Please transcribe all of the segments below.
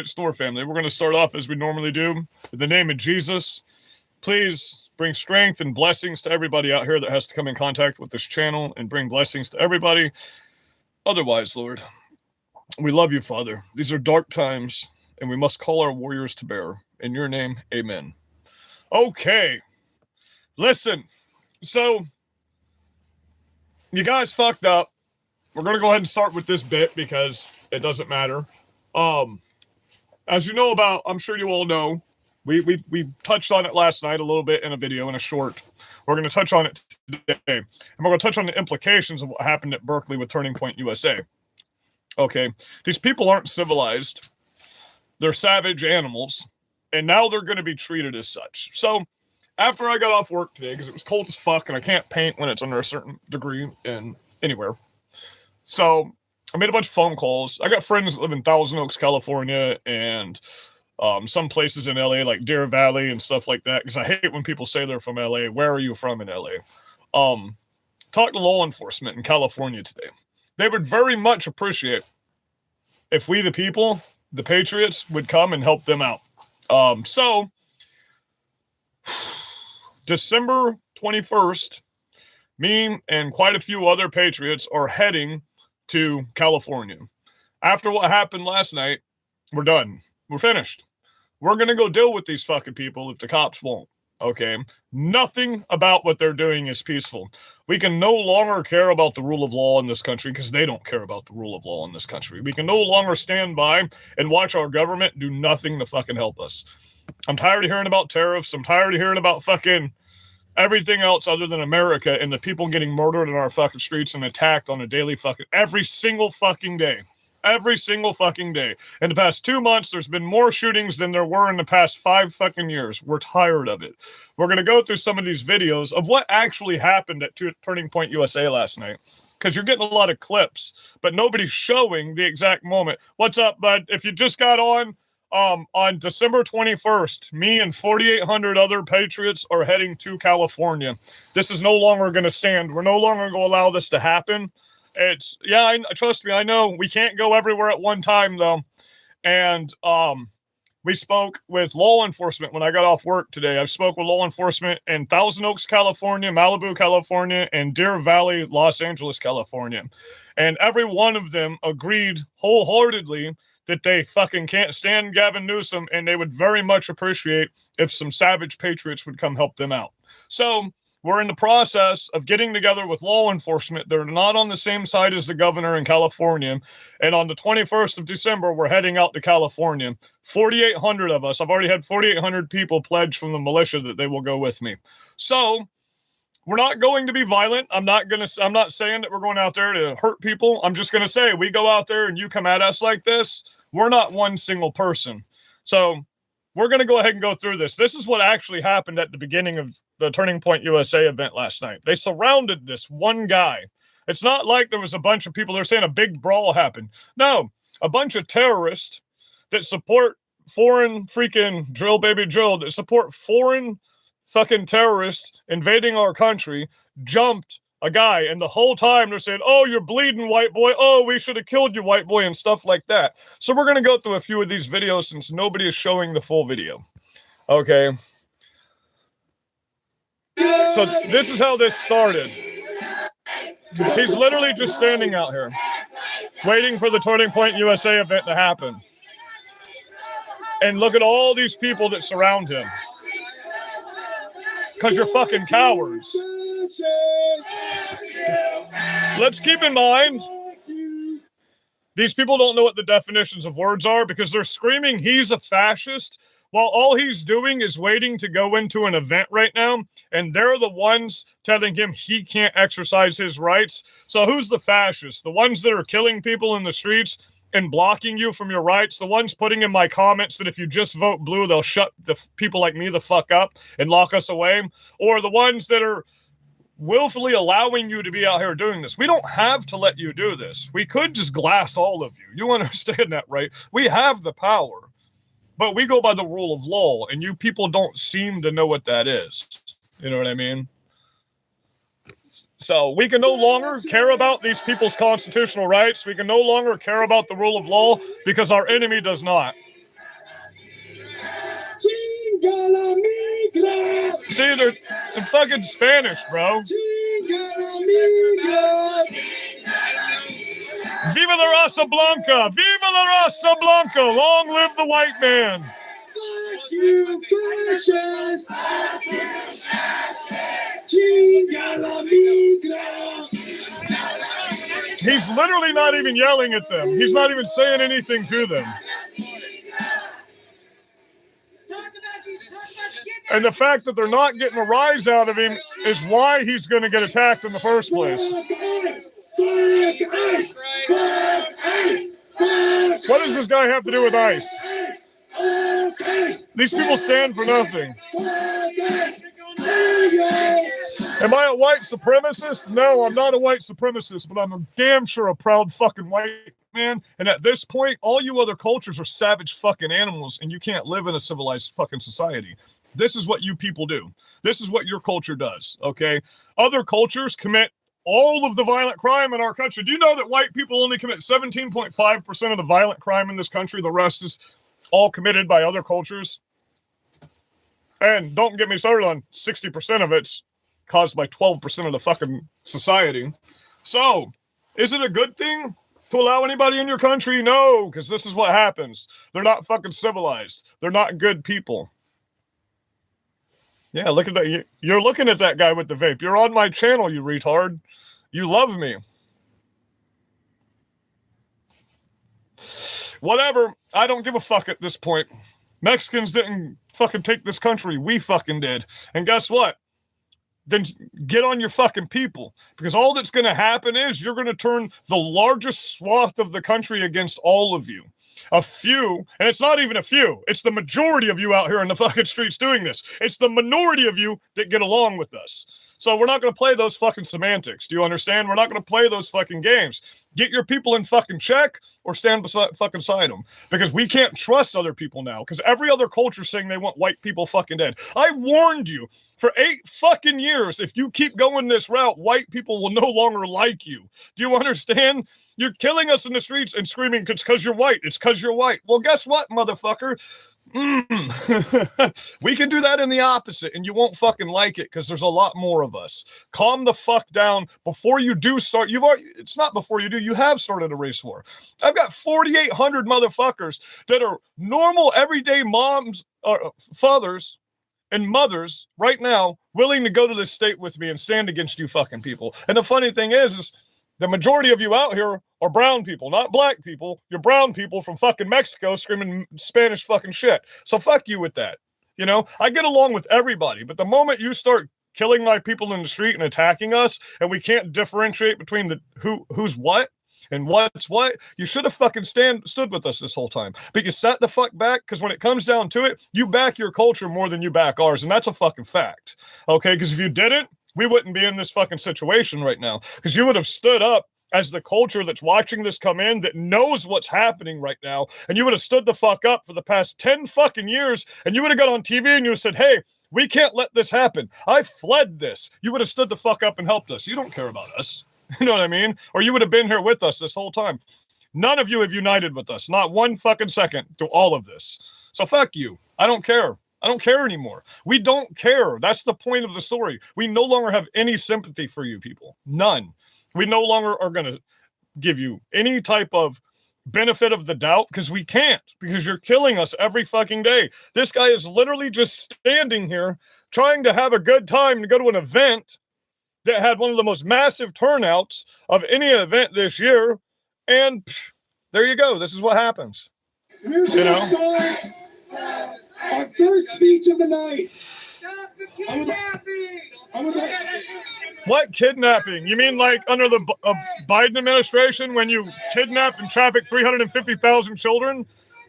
Store family. We're going to start off as we normally do. In the name of Jesus, please bring strength and blessings to everybody out here that has to come in contact with this channel, and bring blessings to everybody. Otherwise, Lord, we love you, Father. These are dark times, and we must call our warriors to bear. In your name, amen. Okay. Listen. So, you guys fucked up. We're going to go ahead and start with this bit because it doesn't matter. As you know about, I'm sure you all know, we touched on it last night a little bit in a video, in a short. We're going to touch on it today. And we're going to touch on the implications of what happened at Berkeley with Turning Point USA. Okay, these people aren't civilized. They're savage animals. And now they're going to be treated as such. So, after I got off work today, because it was cold as fuck, and I can't paint when it's under a certain degree in anywhere. So, I made a bunch of phone calls. I got friends that live in Thousand Oaks, California, and some places in LA, like Deer Valley and stuff like that, because I hate when people say they're from LA. Where are you from in LA? Talked to law enforcement in California today. They would very much appreciate if we, the people, the patriots, would come and help them out. So, December 21st, me and quite a few other patriots are heading to California. After what happened last night, we're done. We're finished. We're going to go deal with these fucking people if the cops won't. Okay? Nothing about what they're doing is peaceful. We can no longer care about the rule of law in this country because they don't care about the rule of law in this country. We can no longer stand by and watch our government do nothing to fucking help us. I'm tired of hearing about tariffs. I'm tired of hearing about fucking everything else other than America and the people getting murdered in our fucking streets and attacked on a daily fucking, every single fucking day. Every single fucking day. In the past 2 months, there's been more shootings than there were in the past 5 fucking years. We're tired of it. We're going to go through some of these videos of what actually happened at Turning Point USA last night. Because you're getting a lot of clips, but nobody's showing the exact moment. What's up, bud? If you just got on December 21st, me and 4,800 other patriots are heading to California. This is no longer going to stand. We're no longer going to allow this to happen. It's, yeah, trust me, I know we can't go everywhere at one time, though. And we spoke with law enforcement when I got off work today. I spoke with law enforcement in Thousand Oaks, California, Malibu, California, and Deer Valley, Los Angeles, California. And every one of them agreed wholeheartedly that they fucking can't stand Gavin Newsom, and they would very much appreciate if some savage patriots would come help them out. So, we're in the process of getting together with law enforcement. They're not on the same side as the governor in California. And on the 21st of December, we're heading out to California. 4,800 of us. I've already had 4,800 people pledge from the militia that they will go with me. So, we're not going to be violent. I'm not saying that we're going out there to hurt people. I'm just going to say, we go out there and you come at us like this, we're not one single person. So we're going to go ahead and go through this. This is what actually happened at the beginning of the Turning Point USA event last night. They surrounded this one guy. It's not like there was a bunch of people that are saying a big brawl happened. No, a bunch of terrorists that support foreign freaking drill baby drill, that support foreign fucking terrorists invading our country, jumped a guy, and the whole time they're saying, oh, you're bleeding, white boy, oh, we should have killed you, white boy, and stuff like that. So we're going to go through a few of these videos since nobody is showing the full video. Okay. So this is how this started. He's literally just standing out here, waiting for the Turning Point USA event to happen. And look at all these people that surround him. Because you're fucking cowards. Let's keep in mind, these people don't know what the definitions of words are because they're screaming he's a fascist while all he's doing is waiting to go into an event right now, and they're the ones telling him he can't exercise his rights. So who's the fascist? The ones that are killing people in the streets and blocking you from your rights, the ones putting in my comments that if you just vote blue, they'll shut the people like me the fuck up and lock us away, or the ones that are willfully allowing you to be out here doing this. We don't have to let you do this. We could just glass all of you. You understand that, right? We have the power, but we go by the rule of law, and you people don't seem to know what that is. You know what I mean? So we can no longer care about these people's constitutional rights. We can no longer care about the rule of law because our enemy does not. See, they're in fucking Spanish, bro. Viva la raza blanca! Viva la raza blanca! Long live the white man! Fuck you, fascist! He's literally not even yelling at them. He's not even saying anything to them. And the fact that they're not getting a rise out of him is why he's going to get attacked in the first place. What does this guy have to do with ICE? These people stand for nothing. Am I a white supremacist? No, I'm not a white supremacist, but I'm a damn sure a proud fucking white man. And at this point, all you other cultures are savage fucking animals, and you can't live in a civilized fucking society. This is what you people do. This is what your culture does, okay? Other cultures commit all of the violent crime in our country. Do you know that white people only commit 17.5% of the violent crime in this country? The rest is all committed by other cultures. And don't get me started on 60% of it's caused by 12% of the fucking society. So, is it a good thing to allow anybody in your country? No, because this is what happens. They're not fucking civilized. They're not good people. Yeah, look at that. You're looking at that guy with the vape. You're on my channel, you retard. You love me. Whatever. I don't give a fuck at this point. Mexicans didn't fucking take this country. We fucking did. And guess what? Then get on your fucking people. Because all that's going to happen is you're going to turn the largest swath of the country against all of you. A few, and it's not even a few, it's the majority of you out here in the fucking streets doing this. It's the minority of you that get along with us. So we're not going to play those fucking semantics. Do you understand? We're not going to play those fucking games. Get your people in fucking check or stand fucking beside them. Because we can't trust other people now. Because every other culture is saying they want white people fucking dead. I warned you for 8 fucking years. If you keep going this route, white people will no longer like you. Do you understand? You're killing us in the streets and screaming, it's because you're white. It's because you're white. Well, guess what, motherfucker? We can do that in the opposite, and you won't fucking like it because there's a lot more of us. Calm the fuck down before you do start. It's not before you do. You have started a race war. I've got 4,800 motherfuckers that are normal, everyday moms, or fathers, and mothers right now willing to go to this state with me and stand against you fucking people. And the funny thing is the majority of you out here are brown people, not black people. You're brown people from fucking Mexico screaming Spanish fucking shit. So fuck you with that. You know, I get along with everybody, but the moment you start killing my people in the street and attacking us, and we can't differentiate between the who's what and what's what, you should have fucking stood with us this whole time. But you sat the fuck back, because when it comes down to it, you back your culture more than you back ours, and that's a fucking fact. Okay, because if you didn't, we wouldn't be in this fucking situation right now, because you would have stood up as the culture that's watching this come in, that knows what's happening right now, and you would have stood the fuck up for the past 10 fucking years, and you would have got on TV and you would have said, hey, we can't let this happen. I fled this. You would have stood the fuck up and helped us. You don't care about us. You know what I mean? Or you would have been here with us this whole time. None of you have united with us. Not one fucking second through all of this. So fuck you. I don't care. I don't care anymore. We don't care. That's the point of the story. We no longer have any sympathy for you people. None. We no longer are going to give you any type of benefit of the doubt, because we can't, because you're killing us every fucking day. This guy is literally just standing here trying to have a good time to go to an event that had one of the most massive turnouts of any event this year. And there you go. This is what happens. You know? Our first speech of the night. Stop the kidnapping! What kidnapping? You mean like under the Biden administration when you kidnapped and trafficked 350,000 children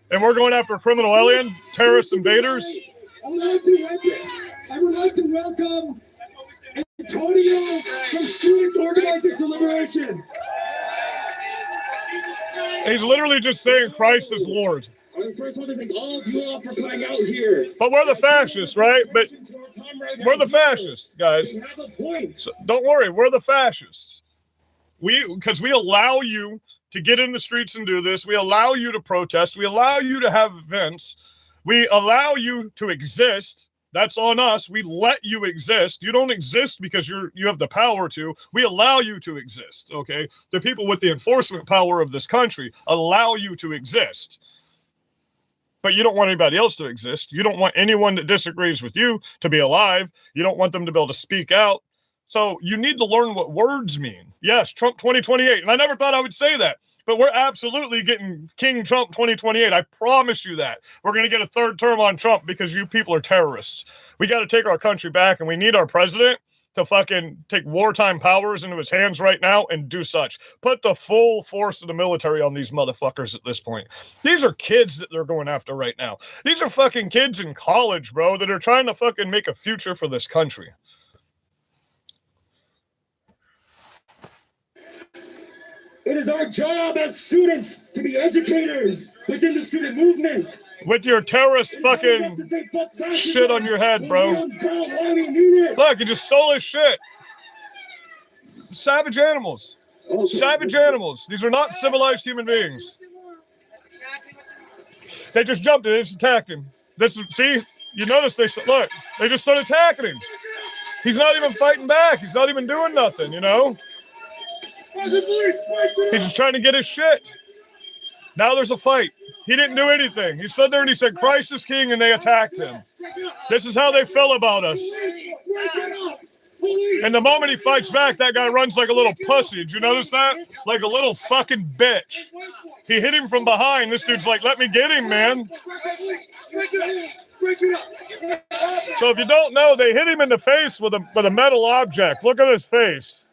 and we're going after criminal alien, terrorist invaders? I would like to welcome Antonio from Students Organizing for Liberation. He's literally just saying Christ is Lord. I first want to thank all of you all for coming out here. But we're the fascists, right? But we're the fascists, guys. So don't worry, we're the fascists. Because we allow you to get in the streets and do this. We allow you to protest. We allow you to have events. We allow you to exist. That's on us. We let you exist. You don't exist because you have the power to. We allow you to exist, okay? The people with the enforcement power of this country allow you to exist. But you don't want anybody else to exist. You don't want anyone that disagrees with you to be alive. You don't want them to be able to speak out. So you need to learn what words mean. Yes, Trump 2028. And I never thought I would say that. But we're absolutely getting King Trump 2028. I promise you that. We're going to get a third term on Trump because you people are terrorists. We got to take our country back, and we need our president to fucking take wartime powers into his hands right now and do such. Put the full force of the military on these motherfuckers at this point. These are kids that they're going after right now. These are fucking kids in college, bro, that are trying to fucking make a future for this country. It is our job as students to be educators within the student movement. With your terrorist fucking shit on your head, bro. Look, you just stole his shit. Savage animals. Savage animals. These are not civilized human beings. They just jumped him. They just attacked him. See? You notice they just started attacking him. He's not even fighting back. He's not even doing nothing, you know? He's just trying to get his shit. Now there's a fight. He didn't do anything. He stood there and he said, Christ is king, and they attacked him. This is how they feel about us. And the moment he fights back, that guy runs like a little pussy. Did you notice that? Like a little fucking bitch. He hit him from behind. This dude's like, let me get him, man. So if you don't know, they hit him in the face with a metal object. Look at his face.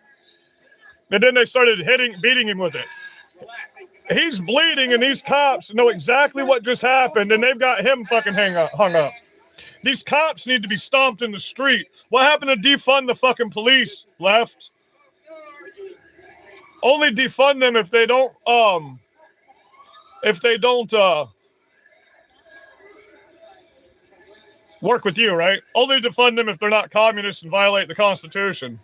And then they started beating him with it. He's bleeding, and these cops know exactly what just happened, and they've got him fucking hung up. These cops need to be stomped in the street. What happened to defund the fucking police, left? Only defund them if they don't work with you, right? Only defund them if they're not communists and violate the Constitution.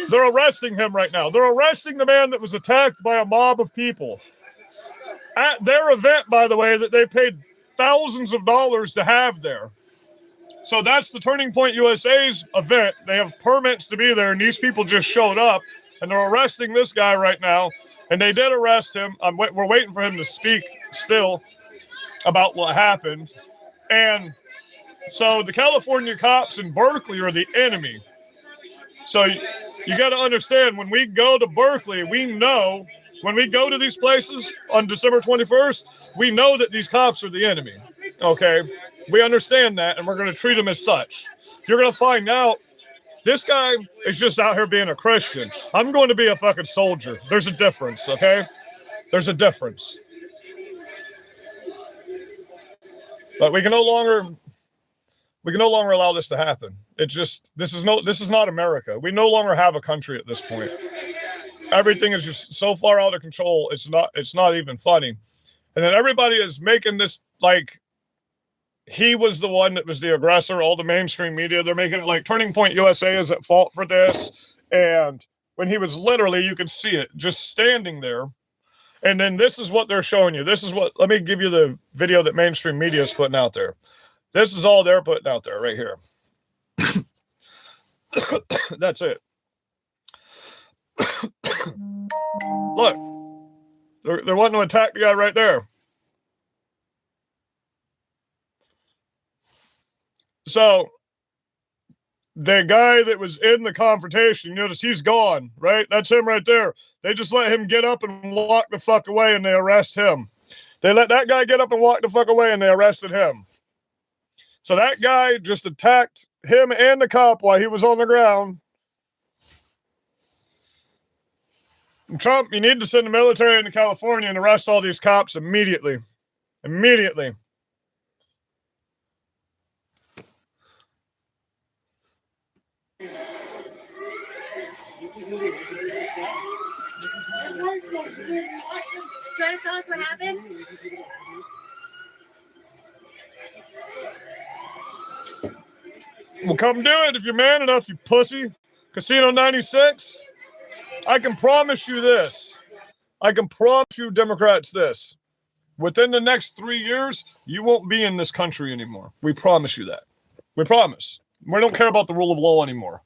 They're arresting him right now. They're arresting the man that was attacked by a mob of people. At their event, by the way, that they paid thousands of dollars to have there. So that's the Turning Point USA's event. They have permits to be there, and these people just showed up, and they're arresting this guy right now. And they did arrest him. We're waiting for him to speak still about what happened. And so the California cops in Berkeley are the enemy. So you got to understand, when we go to Berkeley, we know, when we go to these places on December 21st, we know that these cops are the enemy, okay? We understand that, and we're going to treat them as such. You're going to find out this guy is just out here being a Christian. I'm going to be a fucking soldier. There's a difference, okay? There's a difference. But we can no longer allow this to happen. This is not America. We no longer have a country at this point. Everything is just so far out of control. It's not even funny. And then everybody is making this like he was the one that was the aggressor. All the mainstream media, they're making it like Turning Point USA is at fault for this. And when he was literally, you could see it just standing there. And then this is what they're showing you. Let me give you the video that mainstream media is putting out there. This is all they're putting out there right here. That's it. Look, they're wanting to attack the guy right there. So the guy that was in the confrontation, you notice he's gone, right? That's him right there. They just let him get up and walk the fuck away, and they arrest him. They let that guy get up and walk the fuck away, and they arrested him. So that guy just attacked him and the cop while he was on the ground. And Trump, you need to send the military into California and arrest all these cops immediately. Immediately. Do you want to tell us what happened? Well, come do it if you're man enough, you pussy. Casino 96. I can promise you this. I can promise you Democrats this. Within the next 3 years, you won't be in this country anymore. We promise you that. We promise. We don't care about the rule of law anymore.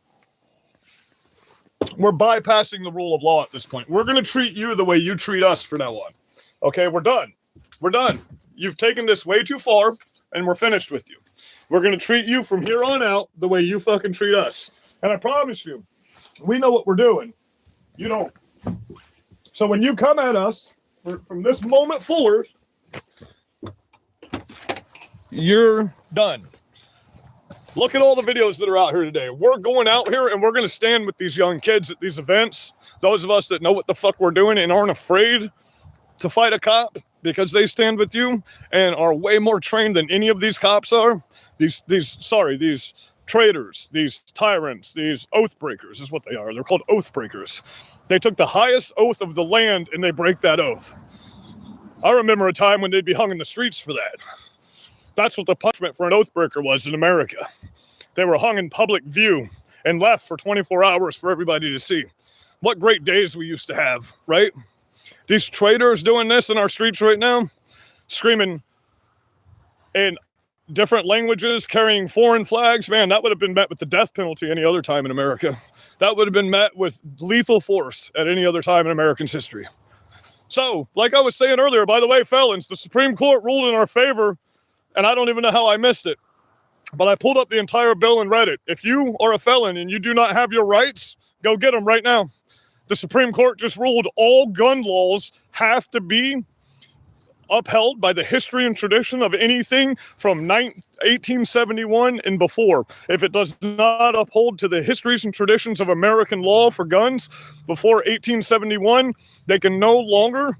We're bypassing the rule of law at this point. We're going to treat you the way you treat us from now on. Okay, we're done. We're done. You've taken this way too far, and we're finished with you. We're going to treat you from here on out the way you fucking treat us. And I promise you, we know what we're doing. You don't. So when you come at us, from this moment forward, you're done. Look at all the videos that are out here today. We're going out here and we're going to stand with these young kids at these events. Those of us that know what the fuck we're doing and aren't afraid to fight a cop because they stand with you and are way more trained than any of these cops are. These traitors, these tyrants, these oath breakers is what they are. They're called oath breakers. They took the highest oath of the land and they break that oath. I remember a time when they'd be hung in the streets for that. That's what the punishment for an oath breaker was in America. They were hung in public view and left for 24 hours for everybody to see. What great days we used to have, right? These traitors doing this in our streets right now, screaming in different languages, carrying foreign flags. Man, that would have been met with the death penalty any other time in America. That would have been met with lethal force at any other time in American's history. So, like I was saying earlier, by the way, felons, the Supreme Court ruled in our favor. And I don't even know how I missed it, but I pulled up the entire bill and read it. If you are a felon and you do not have your rights, go get them right now. The Supreme Court just ruled all gun laws have to be upheld by the history and tradition of anything from 1871 and before. If it does not uphold to the histories and traditions of American law for guns before 1871, they can no longer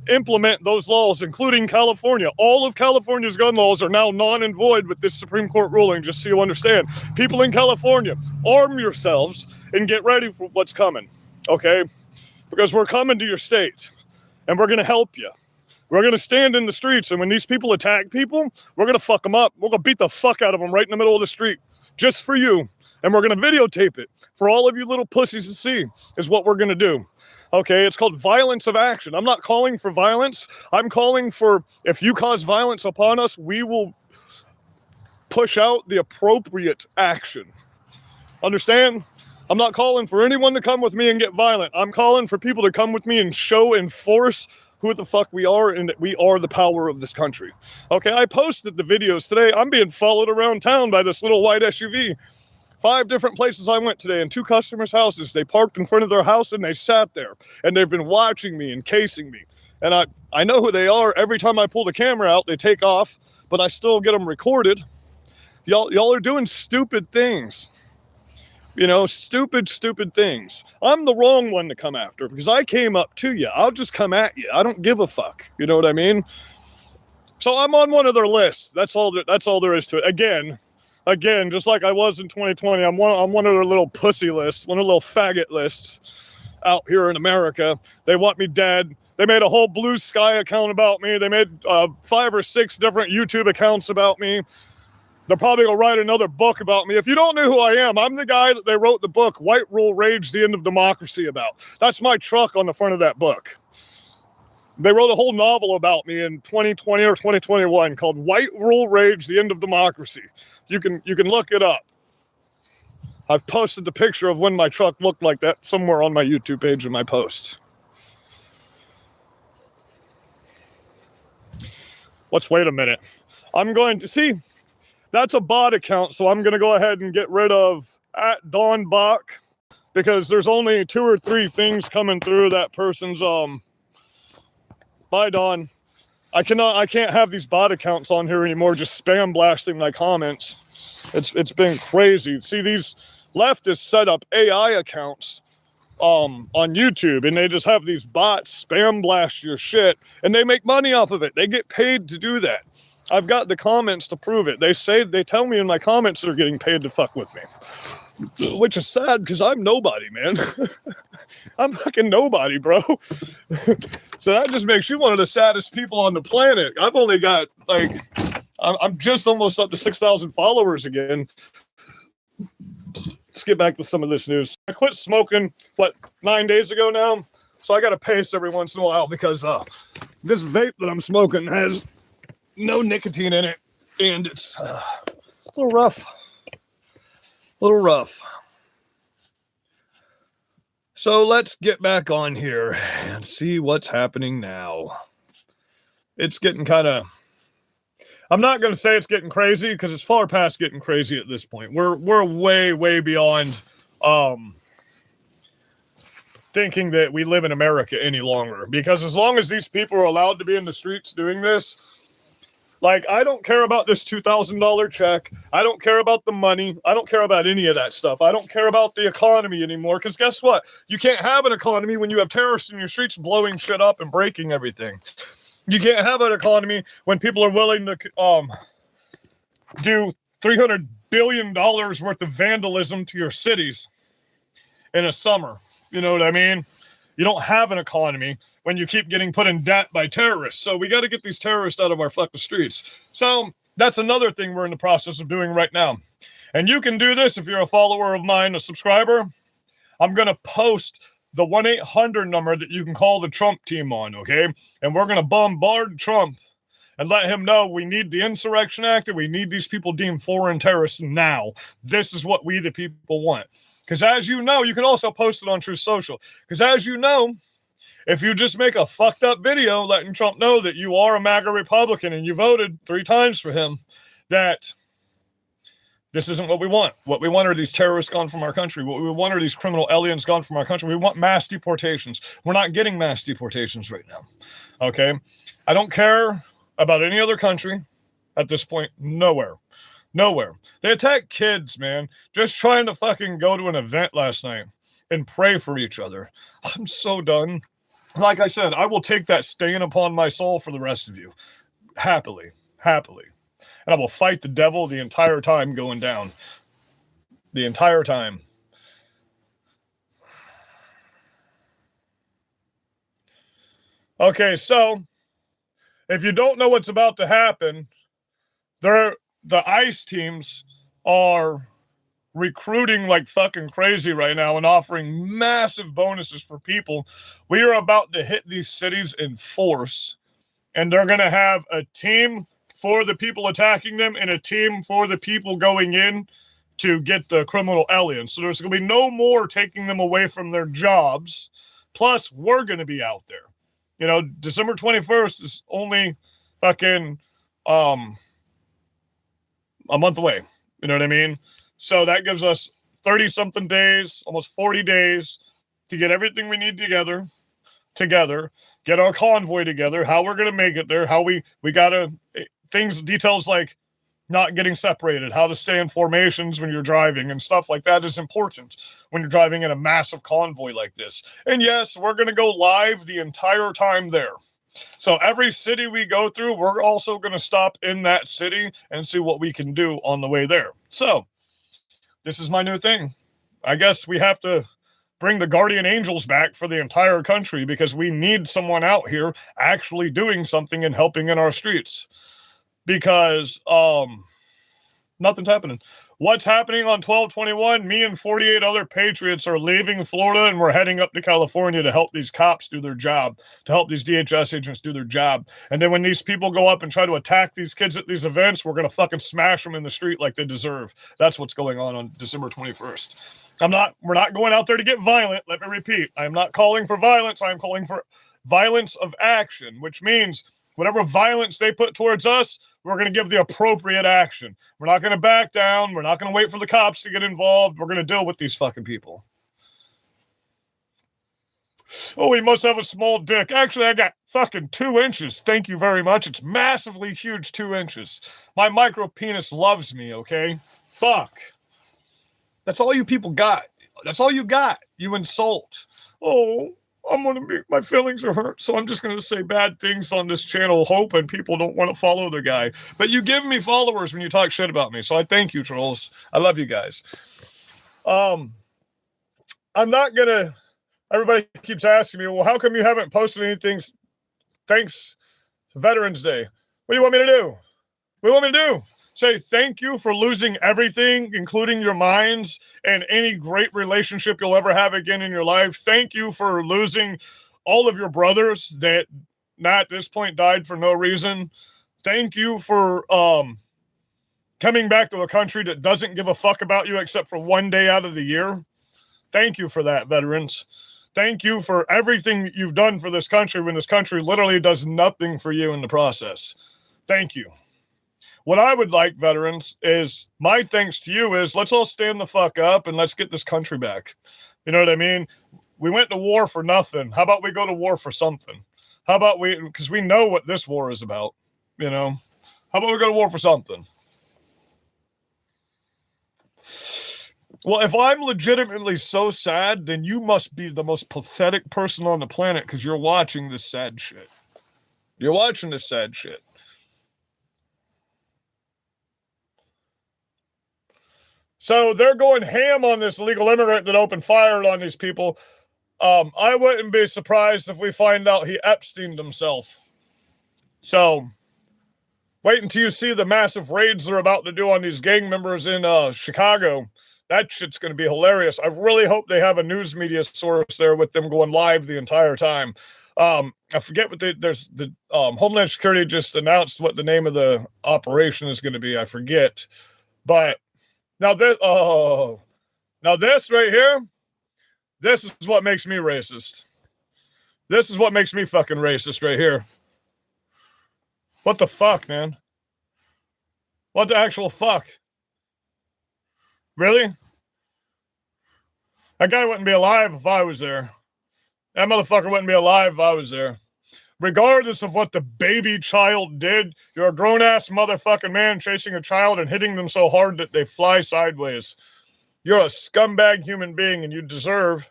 implement those laws, including California. All of California's gun laws are now non and void with this Supreme Court ruling, just so you understand. People in California, arm yourselves and get ready for what's coming, okay? Because we're coming to your state, and we're going to help you. We're going to stand in the streets, and when these people attack people, we're going to fuck them up. We're going to beat the fuck out of them right in the middle of the street, just for you. And we're going to videotape it for all of you little pussies to see, is what we're going to do. Okay, it's called violence of action. I'm not calling for violence. I'm calling for, if you cause violence upon us, we will push out the appropriate action. Understand? I'm not calling for anyone to come with me and get violent. I'm calling for people to come with me and show and force who the fuck we are and that we are the power of this country. Okay, I posted the videos today. I'm being followed around town by this little white SUV. 5 different places I went today in 2 customers' houses. They parked in front of their house and they sat there. And they've been watching me and casing me. And I know who they are. Every time I pull the camera out, they take off. But I still get them recorded. Y'all are doing stupid things. You know, stupid things. I'm the wrong one to come after because I came up to you. I'll just come at you. I don't give a fuck. You know what I mean? So I'm on one of their lists. That's all there is to it. Again, just like I was in 2020, I'm one of their little pussy lists, one of their little faggot lists out here in America. They want me dead. They made a whole Blue Sky account about me. They made 5 or 6 different YouTube accounts about me. They're probably going to write another book about me. If you don't know who I am, I'm the guy that they wrote the book, White Rule Rage, The End of Democracy about. That's my truck on the front of that book. They wrote a whole novel about me in 2020 or 2021 called White Rule Rage, The End of Democracy. You can look it up. I've posted the picture of when my truck looked like that somewhere on my YouTube page in my post. Let's wait a minute. I'm going to see. That's a bot account, so I'm going to go ahead and get rid of @DawnBach because there's only 2 or 3 things coming through that person's Bye, Dawn. I can't have these bot accounts on here anymore just spam blasting my comments. It's been crazy. See, these leftists set up AI accounts on YouTube and they just have these bots spam blast your shit and they make money off of it. They get paid to do that. I've got the comments to prove it. They tell me in my comments they're getting paid to fuck with me. Which is sad because I'm nobody, man. I'm fucking nobody, bro. So that just makes you one of the saddest people on the planet. I've only got, I'm just almost up to 6,000 followers again. Let's get back to some of this news. I quit smoking, 9 days ago now? So I got to pace every once in a while because This vape that I'm smoking has no nicotine in it, and it's a little rough. So let's get back on here and see what's happening now. It's getting kind of, I'm not going to say it's getting crazy because it's far past getting crazy at this point. We're way beyond thinking that we live in America any longer, because as long as these people are allowed to be in the streets doing this, like, I don't care about this $2,000 check. I don't care about the money. I don't care about any of that stuff. I don't care about the economy anymore, because guess what? You can't have an economy when you have terrorists in your streets blowing shit up and breaking everything. You can't have an economy when people are willing to do $300 billion worth of vandalism to your cities in a summer. You know what I mean? You don't have an economy when you keep getting put in debt by terrorists. So we got to get these terrorists out of our fucking streets. So that's another thing we're in the process of doing right now. And you can do this if you're a follower of mine, a subscriber. I'm going to post the 1-800 number that you can call the Trump team on, okay? And we're going to bombard Trump and let him know we need the Insurrection Act and we need these people deemed foreign terrorists now. This is what we the people want. Because as you know, you can also post it on Truth Social. Because as you know, if you just make a fucked up video letting Trump know that you are a MAGA Republican and you voted 3 times for him, that this isn't what we want. What we want are these terrorists gone from our country. What we want are these criminal aliens gone from our country. We want mass deportations. We're not getting mass deportations right now. Okay? I don't care about any other country at this point. Nowhere. They attack kids, man. Just trying to fucking go to an event last night and pray for each other. I'm so done. Like I said, I will take that stain upon my soul for the rest of you. Happily. And I will fight the devil the entire time going down. The entire time. Okay, so if you don't know what's about to happen, the ICE teams are recruiting like fucking crazy right now and offering massive bonuses for people. We are about to hit these cities in force, and they're going to have a team for the people attacking them and a team for the people going in to get the criminal aliens. So there's going to be no more taking them away from their jobs. Plus, we're going to be out there. You know, December 21st is only fucking a month away. You know what I mean? So that gives us 30-something days, almost 40 days to get everything we need together, get our convoy together, how we're going to make it there, how we got to, details like not getting separated, how to stay in formations when you're driving and stuff like that is important when you're driving in a massive convoy like this. And yes, we're going to go live the entire time there. So every city we go through, we're also going to stop in that city and see what we can do on the way there. So this is my new thing. I guess we have to bring the guardian angels back for the entire country because we need someone out here actually doing something and helping in our streets. Because nothing's happening. What's happening on 12/21? Me and 48 other patriots are leaving Florida and we're heading up to California to help these cops do their job, to help these DHS agents do their job. And then when these people go up and try to attack these kids at these events, we're going to fucking smash them in the street like they deserve. That's what's going on December 21st. We're not going out there to get violent. Let me repeat. I am not calling for violence. I am calling for violence of action, which means whatever violence they put towards us, we're going to give the appropriate action. We're not going to back down. We're not going to wait for the cops to get involved. We're going to deal with these fucking people. Oh, he must have a small dick. Actually, I got fucking 2 inches. Thank you very much. It's massively huge, 2 inches. My micro penis loves me, okay? Fuck. That's all you people got. That's all you got. You insult. Oh, my feelings are hurt, so I'm just going to say bad things on this channel, hoping people don't want to follow the guy. But you give me followers when you talk shit about me, so I thank you, trolls. I love you guys. I'm not going to... Everybody keeps asking me, well, how come you haven't posted anything thanks to Veterans Day? What do you want me to do? What do you want me to do? Say thank you for losing everything, including your minds and any great relationship you'll ever have again in your life. Thank you for losing all of your brothers that not at this point died for no reason. Thank you for coming back to a country that doesn't give a fuck about you except for one day out of the year. Thank you for that, veterans. Thank you for everything you've done for this country when this country literally does nothing for you in the process. Thank you. What I would like, veterans, is my thanks to you is let's all stand the fuck up and let's get this country back. You know what I mean? We went to war for nothing. How about we go to war for something? How about because we know what this war is about, you know? How about we go to war for something? Well, if I'm legitimately so sad, then you must be the most pathetic person on the planet because you're watching this sad shit. You're watching this sad shit. So they're going ham on this illegal immigrant that opened fire on these people. I wouldn't be surprised if we find out he Epsteined himself. So wait until you see the massive raids they're about to do on these gang members in Chicago. That shit's going to be hilarious. I really hope they have a news media source there with them going live the entire time. I forget what there's the Homeland Security just announced what the name of the operation is going to be. I forget. But now this right here, this is what makes me racist. This is what makes me fucking racist right here. What the fuck, man? What the actual fuck? Really? That guy wouldn't be alive if I was there. That motherfucker wouldn't be alive if I was there. Regardless of what the baby child did, you're a grown-ass motherfucking man chasing a child and hitting them so hard that they fly sideways. You're a scumbag human being and you deserve.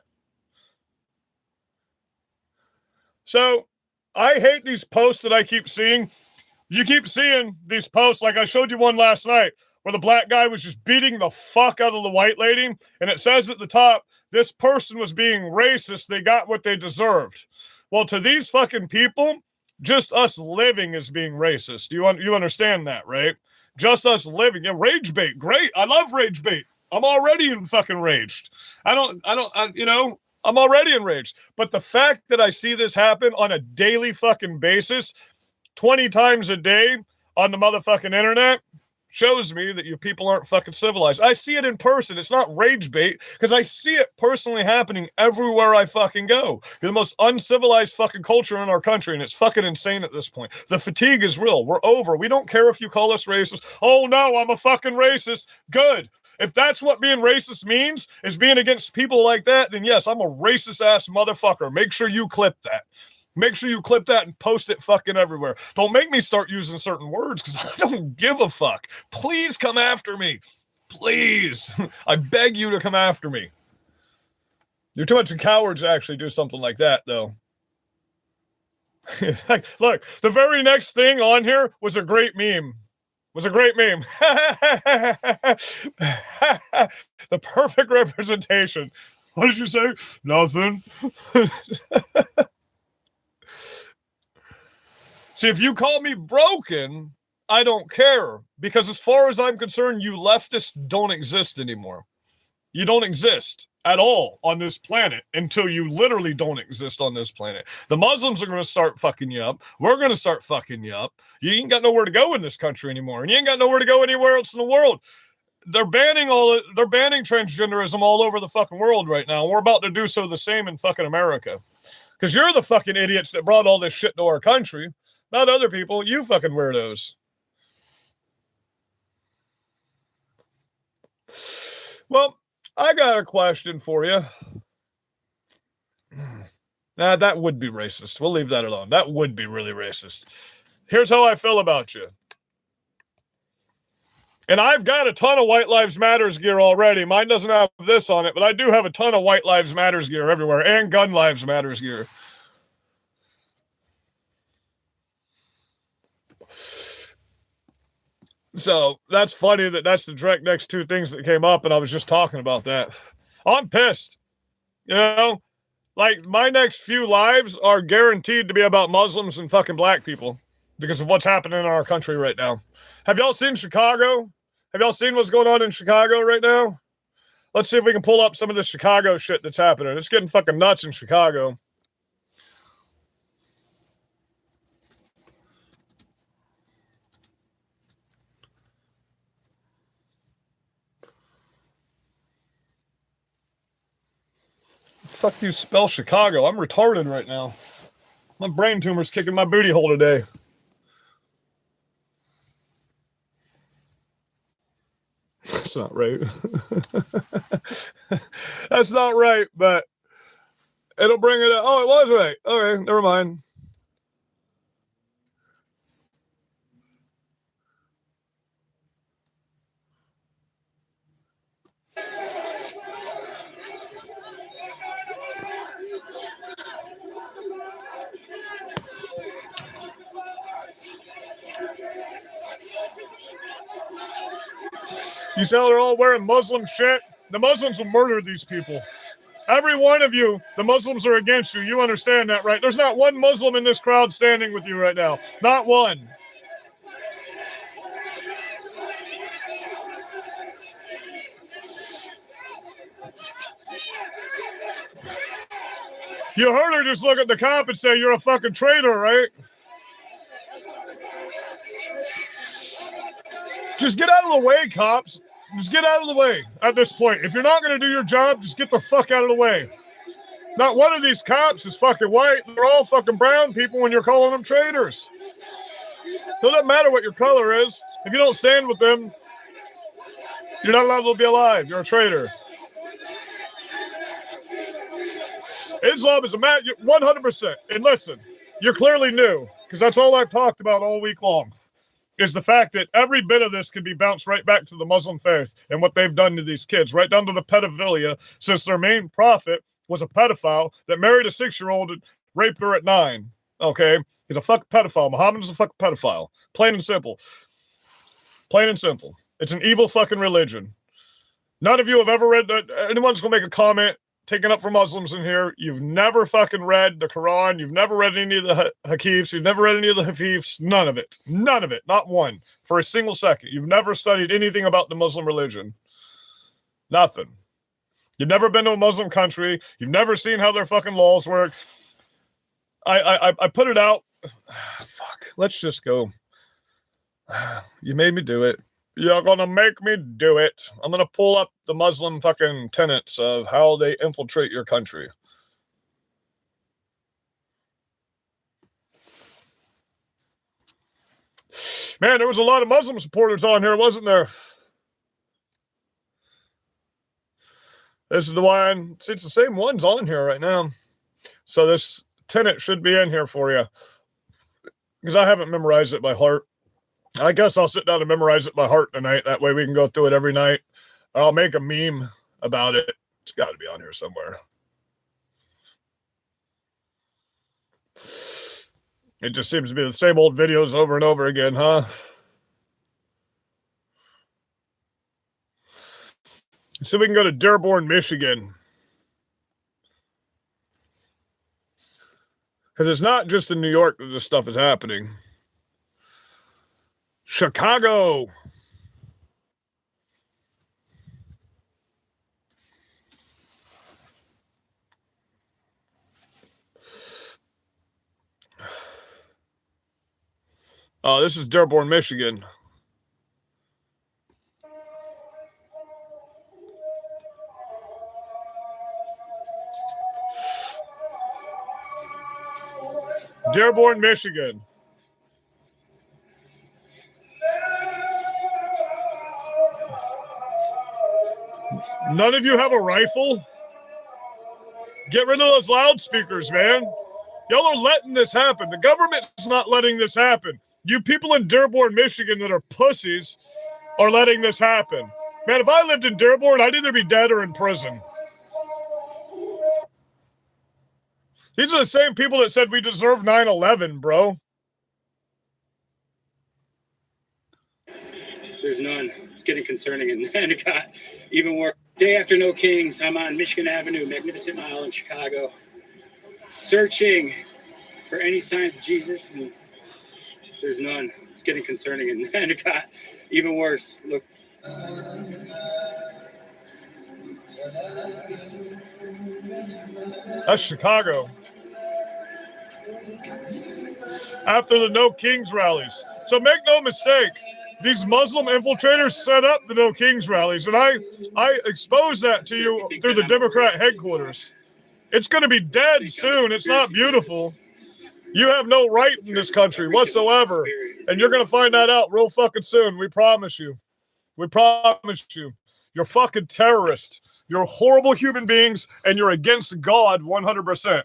So, I hate these posts that I keep seeing. You keep seeing these posts, like I showed you one last night, where the black guy was just beating the fuck out of the white lady, and it says at the top, this person was being racist, they got what they deserved. Well, to these fucking people, just us living is being racist. You understand that, right? Just us living. Yeah, rage bait, great. I love rage bait. I'm already fucking raged. I'm already enraged. But the fact that I see this happen on a daily fucking basis, 20 times a day on the motherfucking internet, shows me that you people aren't fucking civilized. I see it in person. It's not rage bait because I see it personally happening everywhere I fucking go. You're the most uncivilized fucking culture in our country, and it's fucking insane at this point. The fatigue is real. We're over. We don't care if you call us racist. Oh no, I'm a fucking racist. Good. If that's what being racist means, is being against people like that, then yes, I'm a racist ass motherfucker. Make sure you clip that. Make sure you clip that and post it fucking everywhere. Don't make me start using certain words because I don't give a fuck. Please come after me. Please. I beg you to come after me. You're too much of cowards to actually do something like that, though. Look, the very next thing on here was a great meme. The perfect representation. What did you say? Nothing. See, if you call me broken, I don't care. Because as far as I'm concerned, you leftists don't exist anymore. You don't exist at all on this planet until you literally don't exist on this planet. The Muslims are going to start fucking you up. We're going to start fucking you up. You ain't got nowhere to go in this country anymore. And you ain't got nowhere to go anywhere else in the world. They're banning transgenderism all over the fucking world right now. We're about to do so the same in fucking America. Because you're the fucking idiots that brought all this shit to our country. Not other people, you fucking weirdos. Well, I got a question for you. Nah, that would be racist. We'll leave that alone. That would be really racist. Here's how I feel about you. And I've got a ton of White Lives Matters gear already. Mine doesn't have this on it, but I do have a ton of White Lives Matters gear everywhere and Gun Lives Matters gear. So that's funny that that's the direct next two things that came up, and I was just talking about that. I'm pissed. You know, like my next few lives are guaranteed to be about Muslims and fucking black people because of what's happening in our country right now. Have y'all seen Chicago? Have y'all seen what's going on in Chicago right now? Let's see if we can pull up some of the Chicago shit that's happening. It's getting fucking nuts in Chicago. fuck do you spell Chicago? I'm retarded right now. My brain tumor's kicking my booty hole today. That's not right. That's not right, but it'll bring it up. Oh, it was right. Okay, never mind. You see how they're all wearing Muslim shit? The Muslims will murder these people. Every one of you, the Muslims are against you. You understand that, right? There's not one Muslim in this crowd standing with you right now. Not one. You heard her just look at the cop and say, you're a fucking traitor, right? Just get out of the way, cops. Just get out of the way at this point. If you're not going to do your job, just get the fuck out of the way. Not one of these cops is fucking white. They're all fucking brown people when you're calling them traitors. So it doesn't matter what your color is. If you don't stand with them, you're not allowed to be alive. You're a traitor. Islam is a man, 100%. And listen, you're clearly new, because that's all I've talked about all week long, is the fact that every bit of this can be bounced right back to the Muslim faith and what they've done to these kids, right down to the pedophilia, since their main prophet was a pedophile that married a 6-year-old and raped her at 9. Okay? He's a fucking pedophile. Muhammad is a fucking pedophile. Plain and simple. Plain and simple. It's an evil fucking religion. None of you have ever read that. Anyone's going to make a comment taken up for Muslims in here. You've never fucking read the Quran. You've never read any of the Hakifs. You've never read any of the Hafifs. None of it. None of it. Not one. For a single second. You've never studied anything about the Muslim religion. Nothing. You've never been to a Muslim country. You've never seen how their fucking laws work. I put it out. Fuck. Let's just go. You made me do it. You're gonna make me do it. I'm gonna pull up the Muslim fucking tenets of how they infiltrate your country. Man, there was a lot of Muslim supporters on here, wasn't there? This is the one. It's the same ones on here right now. So this tenet should be in here for you, because I haven't memorized it by heart. I guess I'll sit down and memorize it by heart tonight. That way we can go through it every night. I'll make a meme about it. It's got to be on here somewhere. It just seems to be the same old videos over and over again, huh? So we can go to Dearborn, Michigan. Because it's not just in New York that this stuff is happening. Chicago. Oh, this is Dearborn, Michigan. Dearborn, Michigan. None of you have a rifle? Get rid of those loudspeakers, man. Y'all are letting this happen. The government's not letting this happen. You people in Dearborn, Michigan that are pussies are letting this happen. Man, if I lived in Dearborn, I'd either be dead or in prison. These are the same people that said we deserve 9/11, bro. There's none. It's getting concerning, and then it got even worse. Day after No Kings, I'm on Michigan Avenue, Magnificent Mile in Chicago, searching for any signs of Jesus, and there's none. It's getting concerning, and then it got even worse. Look. That's Chicago. After the No Kings rallies. So make no mistake, these Muslim infiltrators set up the No Kings rallies, and I exposed that to you through the Democrat headquarters. It's going to be dead soon. It's not beautiful. You have no right in this country whatsoever. And you're going to find that out real fucking soon. We promise you. We promise you. You're fucking terrorists. You're horrible human beings, and you're against God 100%.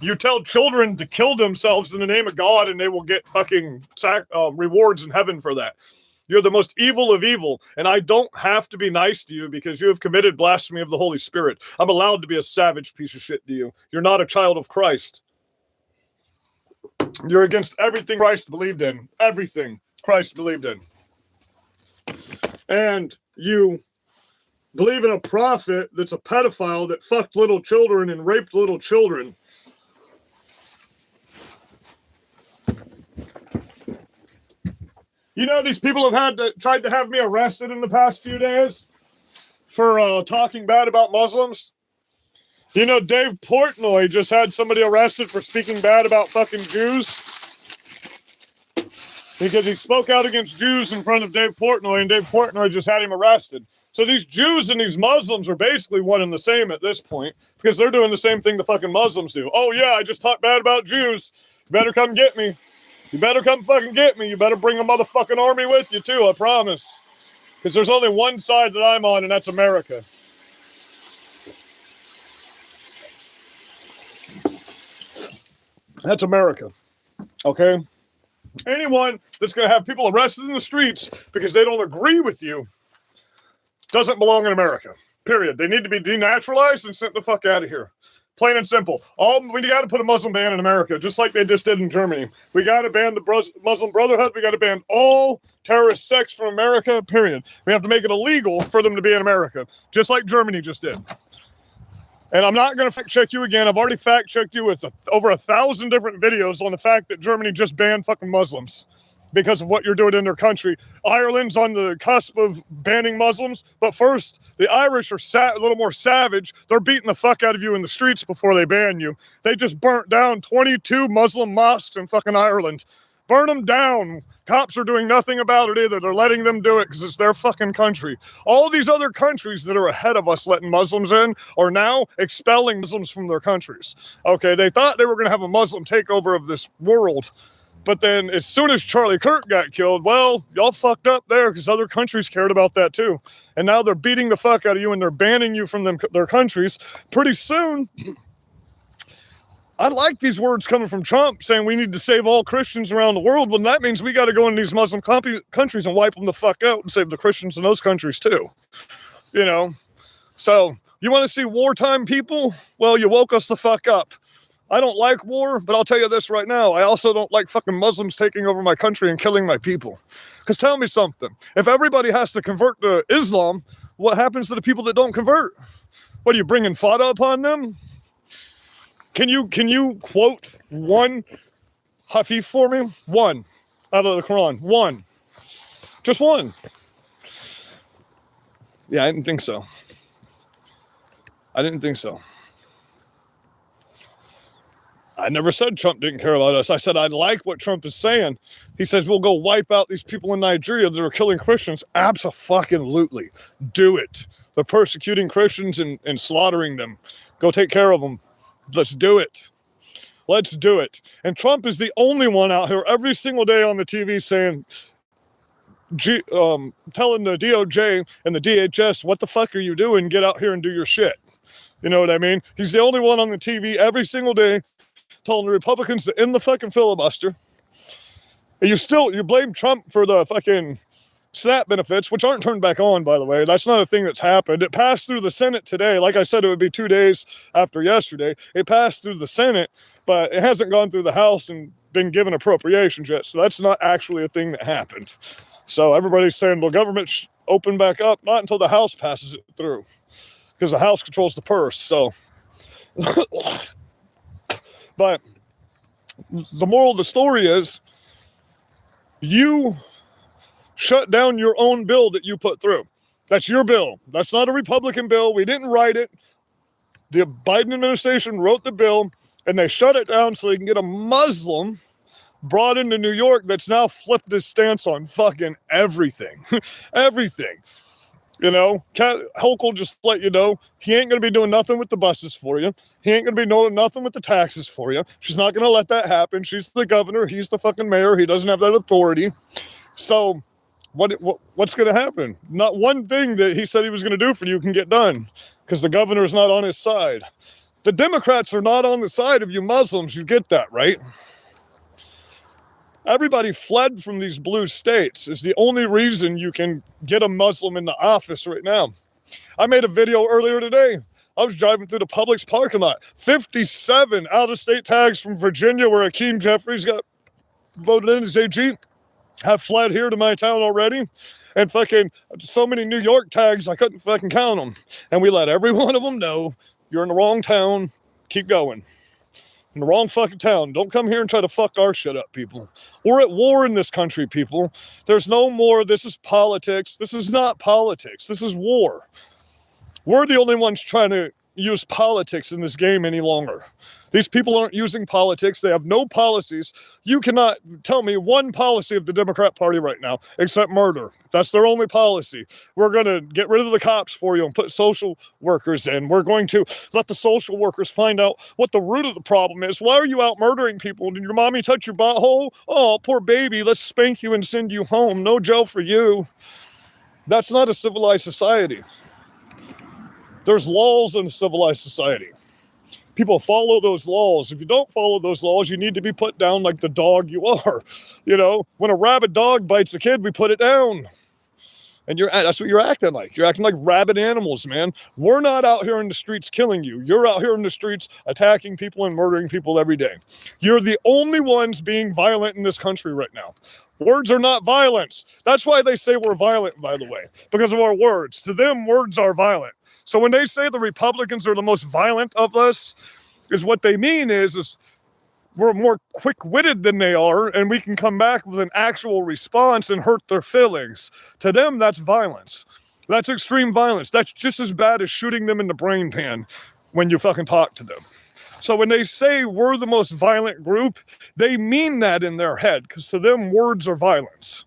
You tell children to kill themselves in the name of God, and they will get fucking rewards in heaven for that. You're the most evil of evil, and I don't have to be nice to you because you have committed blasphemy of the Holy Spirit. I'm allowed to be a savage piece of shit to you. You're not a child of Christ. You're against everything Christ believed in. Everything Christ believed in. And you believe in a prophet that's a pedophile that fucked little children and raped little children. You know, these people have tried to have me arrested in the past few days for talking bad about Muslims. You know, Dave Portnoy just had somebody arrested for speaking bad about fucking Jews because he spoke out against Jews in front of Dave Portnoy, and Dave Portnoy just had him arrested. So these Jews and these Muslims are basically one and the same at this point because they're doing the same thing the fucking Muslims do. Oh, yeah, I just talked bad about Jews. You better come get me. You better come fucking get me. You better bring a motherfucking army with you, too, I promise. Because there's only one side that I'm on, and that's America. That's America. Okay? Anyone that's going to have people arrested in the streets because they don't agree with you doesn't belong in America. Period. They need to be denaturalized and sent the fuck out of here. Plain and simple. We got to put a Muslim ban in America, just like they just did in Germany. We got to ban the Muslim Brotherhood. We got to ban all terrorist sects from America, period. We have to make it illegal for them to be in America, just like Germany just did. And I'm not going to fact check you again. I've already fact checked you with over 1,000 different videos on the fact that Germany just banned fucking Muslims because of what you're doing in their country. Ireland's on the cusp of banning Muslims, but first, the Irish are a little more savage. They're beating the fuck out of you in the streets before they ban you. They just burnt down 22 Muslim mosques in fucking Ireland. Burn them down. Cops are doing nothing about it either. They're letting them do it because it's their fucking country. All these other countries that are ahead of us letting Muslims in are now expelling Muslims from their countries. Okay, they thought they were going to have a Muslim takeover of this world. But then as soon as Charlie Kirk got killed, well, y'all fucked up there because other countries cared about that too. And now they're beating the fuck out of you and they're banning you from their countries. Pretty soon, I like these words coming from Trump saying we need to save all Christians around the world. Well, that means we got to go into these Muslim countries and wipe them the fuck out and save the Christians in those countries too. You know? So, you want to see wartime people? Well, you woke us the fuck up. I don't like war, but I'll tell you this right now. I also don't like fucking Muslims taking over my country and killing my people. Because tell me something. If everybody has to convert to Islam, what happens to the people that don't convert? What, are you bringing fodder upon them? Can you quote one Hafif for me? One out of the Quran. One. Just one. Yeah, I didn't think so. I never said Trump didn't care about us. I said I like what Trump is saying. He says we'll go wipe out these people in Nigeria that are killing Christians. Abso-fucking-lutely. Do it. They're persecuting Christians and slaughtering them. Go take care of them. Let's do it. Let's do it. And Trump is the only one out here every single day on the TV saying, telling the DOJ and the DHS, what the fuck are you doing? Get out here and do your shit. You know what I mean? He's the only one on the TV every single day telling the Republicans to end the fucking filibuster. And you blame Trump for the fucking SNAP benefits, which aren't turned back on, by the way. That's not a thing that's happened. It passed through the Senate today. Like I said, it would be 2 days after yesterday. It passed through the Senate, but it hasn't gone through the House and been given appropriations yet. So that's not actually a thing that happened. So everybody's saying, well, government open back up, not until the House passes it through, because the House controls the purse. So, but the moral of the story is, you shut down your own bill that you put through. That's your bill. That's not a Republican bill. We didn't write it. The Biden administration wrote the bill, and they shut it down so they can get a Muslim brought into New York that's now flipped his stance on fucking everything. Everything. You know, Hulk will just let you know he ain't going to be doing nothing with the buses for you. He ain't going to be doing nothing with the taxes for you. She's not going to let that happen. She's the governor. He's the fucking mayor. He doesn't have that authority. So what's going to happen? Not one thing that he said he was going to do for you can get done because the governor's not on his side. The Democrats are not on the side of you Muslims. You get that, right? Everybody fled from these blue states is the only reason you can get a Muslim in the office right now. I made a video earlier today. I was driving through the Publix parking lot. 57 out-of-state tags from Virginia where Akeem Jeffries got voted in as AG have fled here to my town already. And fucking so many New York tags, I couldn't fucking count them. And we let every one of them know you're in the wrong town. Keep going. In the wrong fucking town. Don't come here and try to fuck our shit up, people. We're at war in this country, people. There's no more, this is politics. This is not politics. This is war. We're the only ones trying to use politics in this game any longer. These people aren't using politics. They have no policies. You cannot tell me one policy of the Democrat Party right now except murder. That's their only policy. We're going to get rid of the cops for you and put social workers in. We're going to let the social workers find out what the root of the problem is. Why are you out murdering people? Did your mommy touch your butthole? Oh, poor baby. Let's spank you and send you home. No jail for you. That's not a civilized society. There's laws in a civilized society. People follow those laws. If you don't follow those laws, you need to be put down like the dog you are. You know, when a rabid dog bites a kid, we put it down. And that's what you're acting like. You're acting like rabid animals, man. We're not out here in the streets killing you. You're out here in the streets attacking people and murdering people every day. You're the only ones being violent in this country right now. Words are not violence. That's why they say we're violent, by the way, because of our words. To them, words are violent. So when they say the Republicans are the most violent of us, is what they mean is we're more quick-witted than they are, and we can come back with an actual response and hurt their feelings. To them, that's violence. That's extreme violence. That's just as bad as shooting them in the brain pan when you fucking talk to them. So when they say we're the most violent group, they mean that in their head, because to them, words are violence.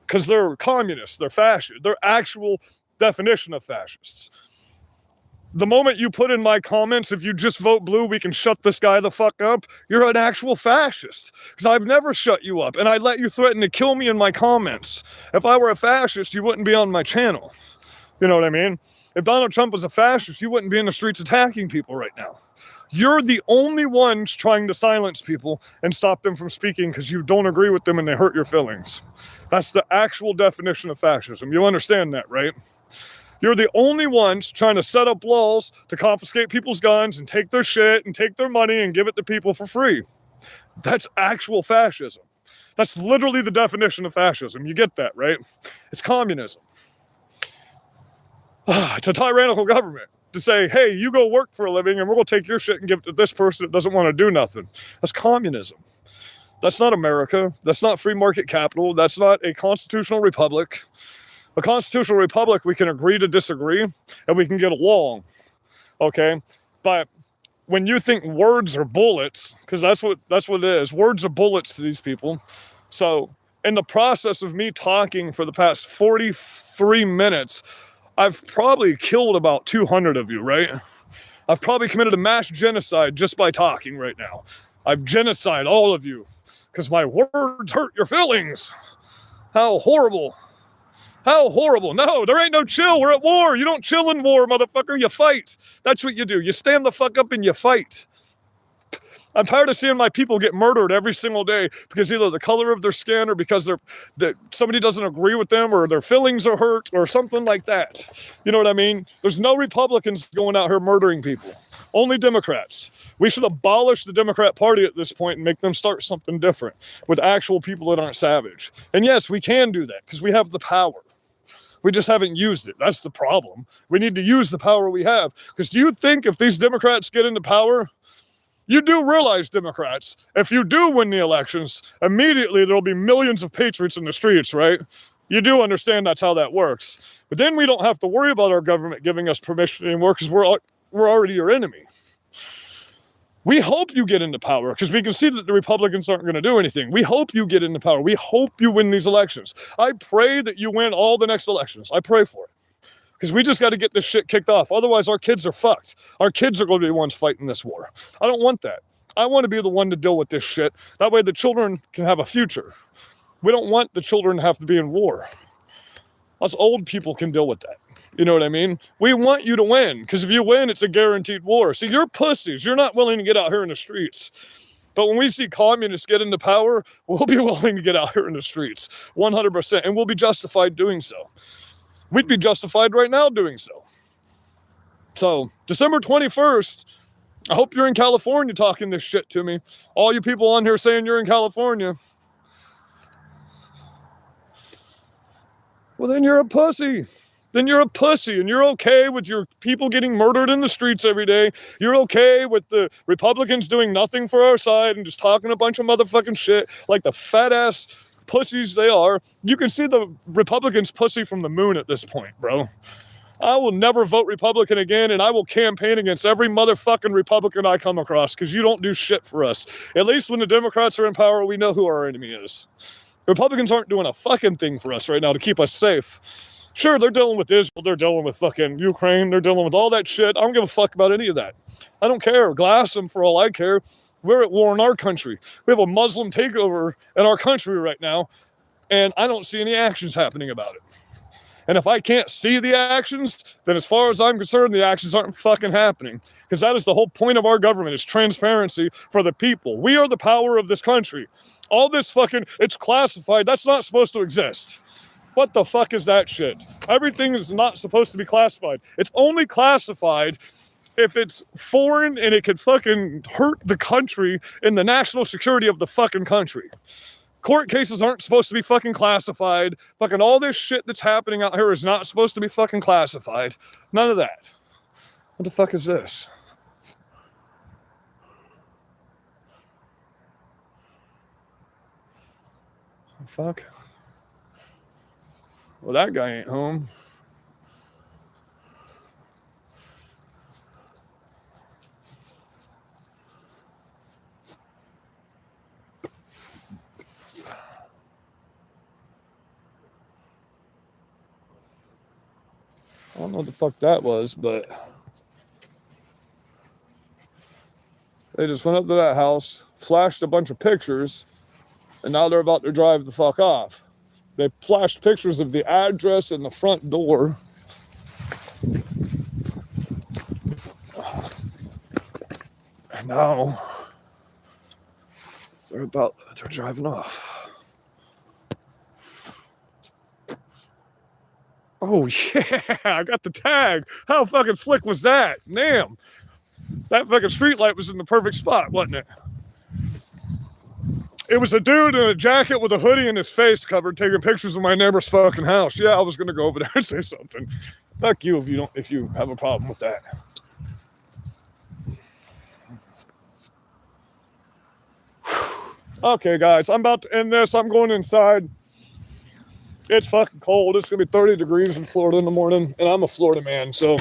Because they're communists, they're fascists, they're actual definition of fascists. The moment you put in my comments, if you just vote blue, we can shut this guy the fuck up, you're an actual fascist. Because I've never shut you up, and I let you threaten to kill me in my comments. If I were a fascist, you wouldn't be on my channel. You know what I mean? If Donald Trump was a fascist, you wouldn't be in the streets attacking people right now. You're the only ones trying to silence people and stop them from speaking because you don't agree with them and they hurt your feelings. That's the actual definition of fascism. You understand that, right? You're the only ones trying to set up laws to confiscate people's guns and take their shit and take their money and give it to people for free. That's actual fascism. That's literally the definition of fascism. You get that, right? It's communism. It's a tyrannical government to say, hey, you go work for a living and we're going to take your shit and give it to this person that doesn't want to do nothing. That's communism. That's not America. That's not free market capital. That's not a constitutional republic. A constitutional republic, we can agree to disagree and we can get along, okay? But when you think words are bullets, because that's what it is, words are bullets to these people. So in the process of me talking for the past 43 minutes, I've probably killed about 200 of you, right? I've probably committed a mass genocide just by talking right now. I've genocide all of you because my words hurt your feelings. How horrible. How horrible. No, there ain't no chill. We're at war. You don't chill in war, motherfucker. You fight. That's what you do. You stand the fuck up and you fight. I'm tired of seeing my people get murdered every single day because either the color of their skin or because somebody doesn't agree with them or their feelings are hurt or something like that. You know what I mean? There's no Republicans going out here murdering people. Only Democrats. We should abolish the Democrat Party at this point and make them start something different with actual people that aren't savage. And yes, we can do that because we have the power. We just haven't used it. That's the problem. We need to use the power we have. Because do you think if these Democrats get into power, you do realize, Democrats, if you do win the elections, immediately there'll be millions of patriots in the streets, right? You do understand that's how that works. But then we don't have to worry about our government giving us permission anymore because we're already your enemy. We hope you get into power because we can see that the Republicans aren't going to do anything. We hope you get into power. We hope you win these elections. I pray that you win all the next elections. I pray for it. Because we just got to get this shit kicked off. Otherwise, our kids are fucked. Our kids are going to be the ones fighting this war. I don't want that. I want to be the one to deal with this shit. That way the children can have a future. We don't want the children to have to be in war. Us old people can deal with that. You know what I mean? We want you to win, because if you win, it's a guaranteed war. See, you're pussies. You're not willing to get out here in the streets. But when we see communists get into power, we'll be willing to get out here in the streets, 100%, and we'll be justified doing so. We'd be justified right now doing so. So, December 21st, I hope you're in California talking this shit to me. All you people on here saying you're in California. Well, then you're a pussy. Then you're a pussy, and you're okay with your people getting murdered in the streets every day. You're okay with the Republicans doing nothing for our side and just talking a bunch of motherfucking shit like the fat-ass pussies they are. You can see the Republicans' pussy from the moon at this point, bro. I will never vote Republican again, and I will campaign against every motherfucking Republican I come across, because you don't do shit for us. At least when the Democrats are in power, we know who our enemy is. Republicans aren't doing a fucking thing for us right now to keep us safe. Sure, they're dealing with Israel, they're dealing with fucking Ukraine, they're dealing with all that shit. I don't give a fuck about any of that. I don't care. Glass them for all I care. We're at war in our country. We have a Muslim takeover in our country right now, and I don't see any actions happening about it. And if I can't see the actions, then as far as I'm concerned, the actions aren't fucking happening. Because that is the whole point of our government, is transparency for the people. We are the power of this country. All this fucking, it's classified, that's not supposed to exist. What the fuck is that shit? Everything is not supposed to be classified. It's only classified if it's foreign and it could fucking hurt the country and the national security of the fucking country. Court cases aren't supposed to be fucking classified. Fucking all this shit that's happening out here is not supposed to be fucking classified. None of that. What the fuck is this? Fuck. Well, that guy ain't home. I don't know what the fuck that was, but they just went up to that house, flashed a bunch of pictures, and now they're about to drive the fuck off. They flashed pictures of the address and the front door. And now they're driving off. Oh yeah, I got the tag. How fucking slick was that? Damn. That fucking street light was in the perfect spot, wasn't it? It was a dude in a jacket with a hoodie and his face covered taking pictures of my neighbor's fucking house. Yeah, I was gonna go over there and say something. Fuck you if you have a problem with that. Okay, guys, I'm about to end this. I'm going inside. It's fucking cold. It's gonna be 30 degrees in Florida in the morning, and I'm a Florida man, so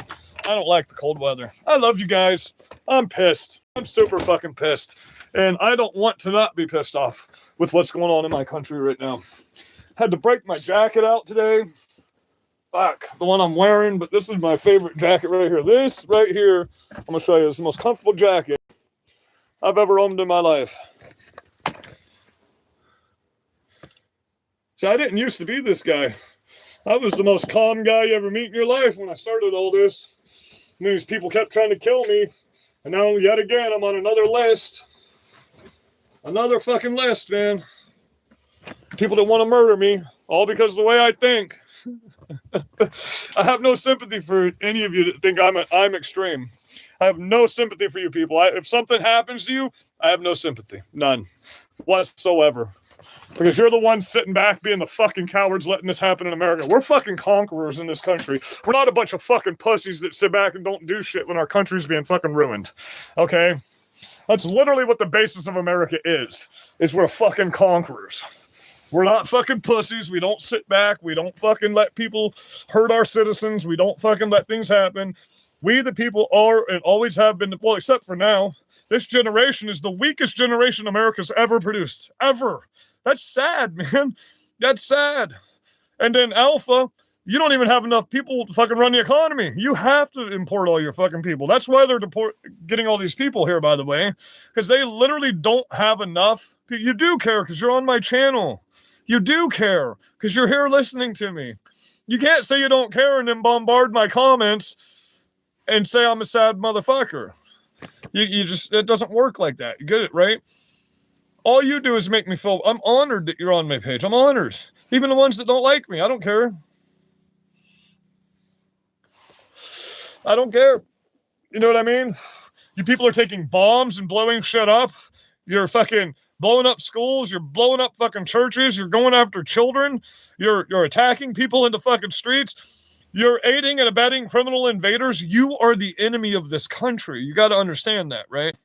I don't like the cold weather. I love you guys. I'm pissed. I'm super fucking pissed. And I don't want to not be pissed off with what's going on in my country right now. Had to break my jacket out today. Fuck, the one I'm wearing, but this is my favorite jacket right here. This right here, I'm going to show you, is the most comfortable jacket I've ever owned in my life. See, I didn't used to be this guy. I was the most calm guy you ever meet in your life when I started all this. And these people kept trying to kill me. And now, yet again, I'm on another list. Another fucking list, man. People that want to murder me, all because of the way I think. I have no sympathy for any of you that think I'm extreme. I have no sympathy for you people. If something happens to you, I have no sympathy. None. Whatsoever. Because you're the ones sitting back being the fucking cowards letting this happen in America. We're fucking conquerors in this country. We're not a bunch of fucking pussies that sit back and don't do shit when our country's being fucking ruined. Okay? That's literally what the basis of America is we're fucking conquerors. We're not fucking pussies. We don't sit back. We don't fucking let people hurt our citizens. We don't fucking let things happen. We, the people, are and always have been, well, except for now, this generation is the weakest generation America's ever produced. Ever. That's sad, man. That's sad. And then Alpha, You don't even have enough people to fucking run the economy. You have to import all your fucking people. That's why they're getting all these people here, by the way, because they literally don't have enough. You do care because you're on my channel. You do care because you're here listening to me. You can't say you don't care and then bombard my comments and say I'm a sad motherfucker. You just, it doesn't work like that. You get it, right? All you do is make me feel, I'm honored that you're on my page. I'm honored. Even the ones that don't like me, I don't care. I don't care. You know what I mean? You people are taking bombs and blowing shit up. You're fucking blowing up schools. You're blowing up fucking churches. You're going after children. You're attacking people in the fucking streets. You're aiding and abetting criminal invaders. You are the enemy of this country. You got to understand that, right?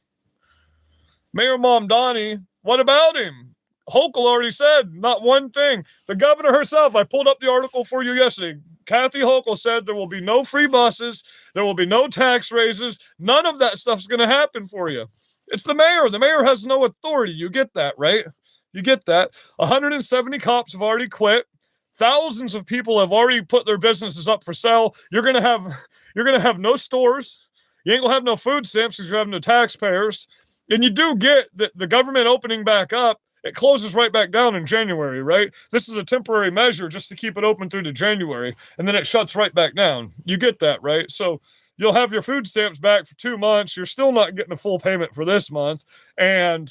Mayor Mamdani, what about him? Hochul already said not one thing. The governor herself, I pulled up the article for you yesterday. Kathy Hochul said there will be no free buses. There will be no tax raises. None of that stuff's going to happen for you. It's the mayor. The mayor has no authority. You get that, right? You get that. 170 cops have already quit. Thousands of people have already put their businesses up for sale. You're gonna have no stores. You ain't gonna have no food stamps because you have no taxpayers. And you do get the government opening back up. It closes right back down in January, right? This is a temporary measure just to keep it open through to January, and then it shuts right back down. You get that, right? So you'll have your food stamps back for 2 months. You're still not getting a full payment for this month, and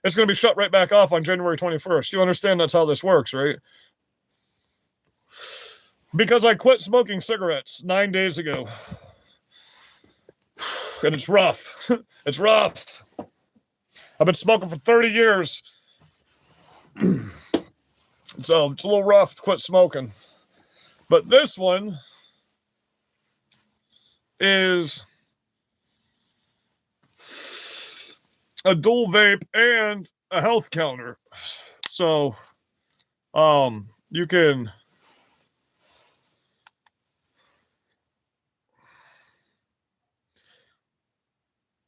it's going to be shut right back off on January 21st. You understand that's how this works, right? Because I quit smoking cigarettes 9 days ago. And it's rough. It's rough. I've been smoking for 30 years. So it's a little rough to quit smoking. But this one is a dual vape and a health counter. So you can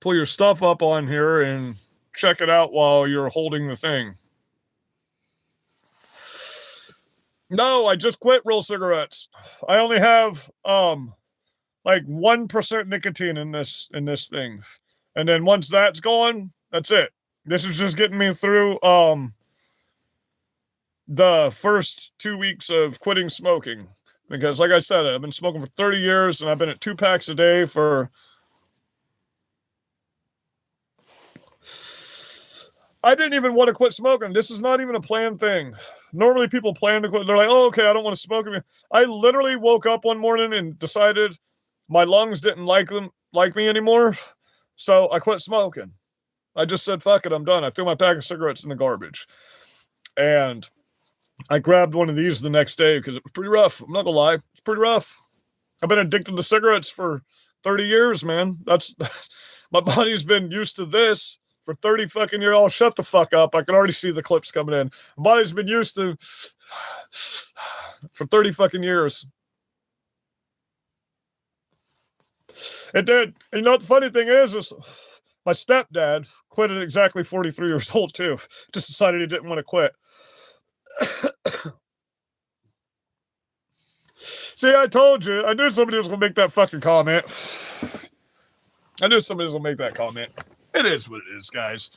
pull your stuff up on here and check it out while you're holding the thing. No, I just quit real cigarettes. I only have like 1% nicotine in this thing. And then once that's gone, that's it. This is just getting me through the first 2 weeks of quitting smoking. Because like I said, I've been smoking for 30 years and I've been at 2 packs a day for... I didn't even want to quit smoking. This is not even a planned thing. Normally people plan to quit. They're like, oh, okay, I don't want to smoke anymore. I literally woke up one morning and decided my lungs didn't like me anymore. So I quit smoking. I just said, fuck it, I'm done. I threw my pack of cigarettes in the garbage. And I grabbed one of these the next day because it was pretty rough. I'm not gonna lie. It's pretty rough. I've been addicted to cigarettes for 30 years, man. That's my body's been used to this for 30 fucking years. Oh, shut the fuck up. I can already see the clips coming in. My body's been used to for 30 fucking years. It did. And you know what the funny thing is my stepdad quit at exactly 43 years old too. Just decided he didn't want to quit. See, I told you. I knew somebody was going to make that fucking comment. I knew somebody was going to make that comment. It is what it is, guys.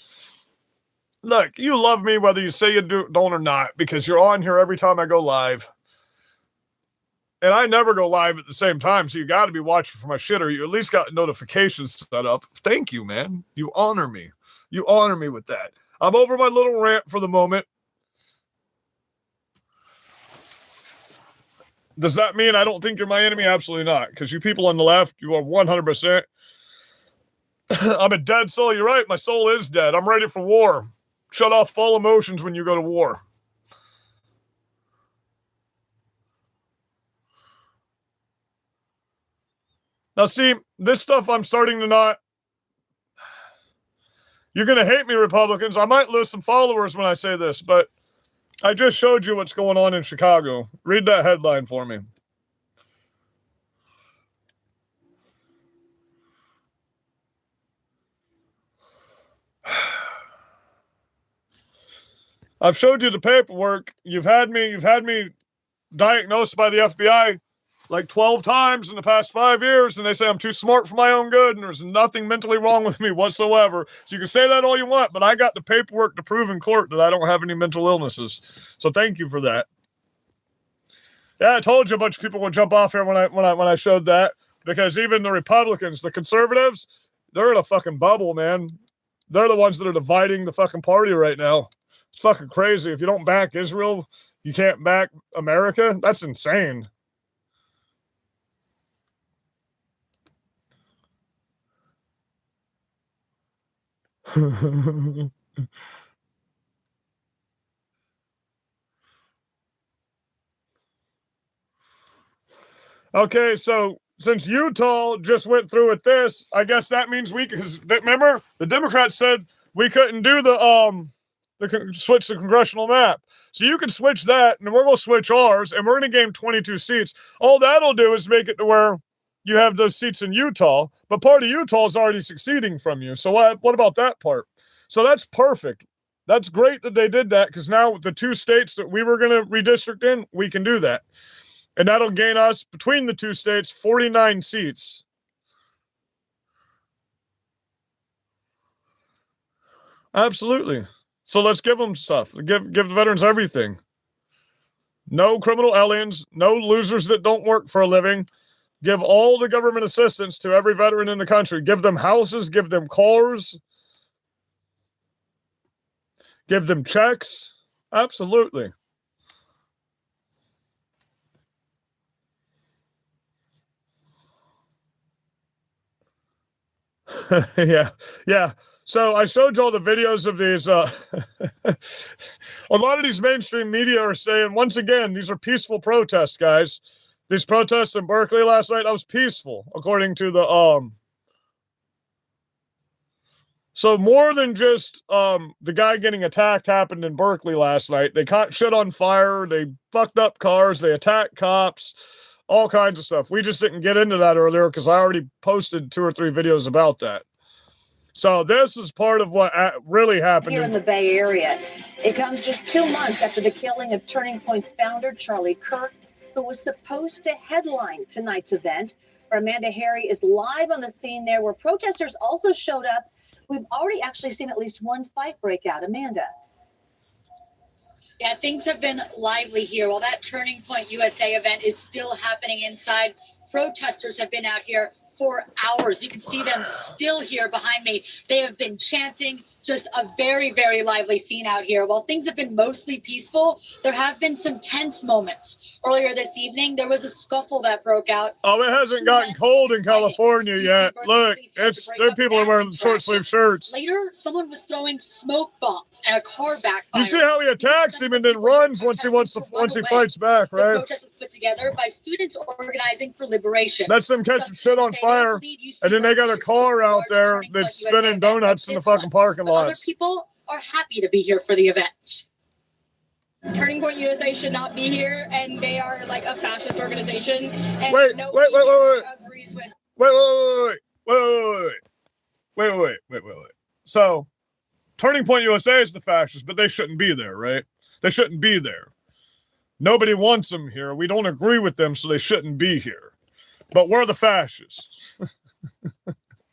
Look, you love me whether you say you don't or not because you're on here every time I go live. And I never go live at the same time, so you got to be watching for my shit, or you at least got notifications set up. Thank you, man. You honor me. You honor me with that. I'm over my little rant for the moment. Does that mean I don't think you're my enemy? Absolutely not. Because you people on the left, you are 100%. I'm a dead soul. You're right. My soul is dead. I'm ready for war. Shut off all emotions when you go to war. Now, see, this stuff I'm starting to not... You're going to hate me, Republicans. I might lose some followers when I say this, but I just showed you what's going on in Chicago. Read that headline for me. I've showed you the paperwork. You've had me diagnosed by the FBI like 12 times in the past 5 years, and they say I'm too smart for my own good, and there's nothing mentally wrong with me whatsoever. So you can say that all you want, but I got the paperwork to prove in court that I don't have any mental illnesses. So thank you for that. Yeah, I told you a bunch of people would jump off here when I showed that, because even the Republicans, the conservatives, they're in a fucking bubble, man. They're the ones that are dividing the fucking party right now. It's fucking crazy. If you don't back Israel, you can't back America. That's insane. Okay, so since Utah just went through with this, I guess that means because remember the Democrats said we couldn't do switch the congressional map. So you can switch that, and we're gonna switch ours, and we're gonna gain 22 seats. All that'll do is make it to where you have those seats in Utah, but part of Utah is already succeeding from you. So what about that part? So that's perfect. That's great that they did that, because now the 2 states that we were going to redistrict in, we can do that. And that'll gain us, between the 2 states, 49 seats. Absolutely. So let's give them stuff. Give the veterans everything. No criminal aliens, no losers that don't work for a living. Give all the government assistance to every veteran in the country. Give them houses, give them cars. Give them checks. Absolutely. Yeah. So I showed you all the videos of these. A lot of these mainstream media are saying, once again, these are peaceful protests, guys. These protests in Berkeley last night, that was peaceful, according to the So more than just the guy getting attacked happened in Berkeley last night. They caught shit on fire. They fucked up cars. They attacked cops. All kinds of stuff. We just didn't get into that earlier because I already posted 2 or 3 videos about that. So this is part of what really happened here in the Bay Area. It comes just 2 months after the killing of Turning Point's founder, Charlie Kirk, who was supposed to headline tonight's event. Our Amanda Harry is live on the scene there, where protesters also showed up. We've already actually seen at least one fight break out. Amanda. Yeah, things have been lively here. While that Turning Point USA event is still happening inside, protesters have been out here for hours. You can see them still here behind me. They have been chanting. Just a very, very lively scene out here. While things have been mostly peaceful, there have been some tense moments. Earlier this evening, there was a scuffle that broke out. Oh, it hasn't gotten cold in California yet. Look, there people are wearing short sleeve shirts. Later, someone was throwing smoke bombs and a car backfired. You see how he attacks him and then runs once he fights back, right? The protest was put together by students organizing for liberation. That's them catching shit on fire, and then they got a car out there that's spinning donuts in the fucking parking lot. Other people are happy to be here for the event. Turning Point USA should not be here, and they are like a fascist organization. And Wait. So, Turning Point USA is the fascist, but they shouldn't be there, right? They shouldn't be there. Nobody wants them here. We don't agree with them, so they shouldn't be here. But we're the fascists.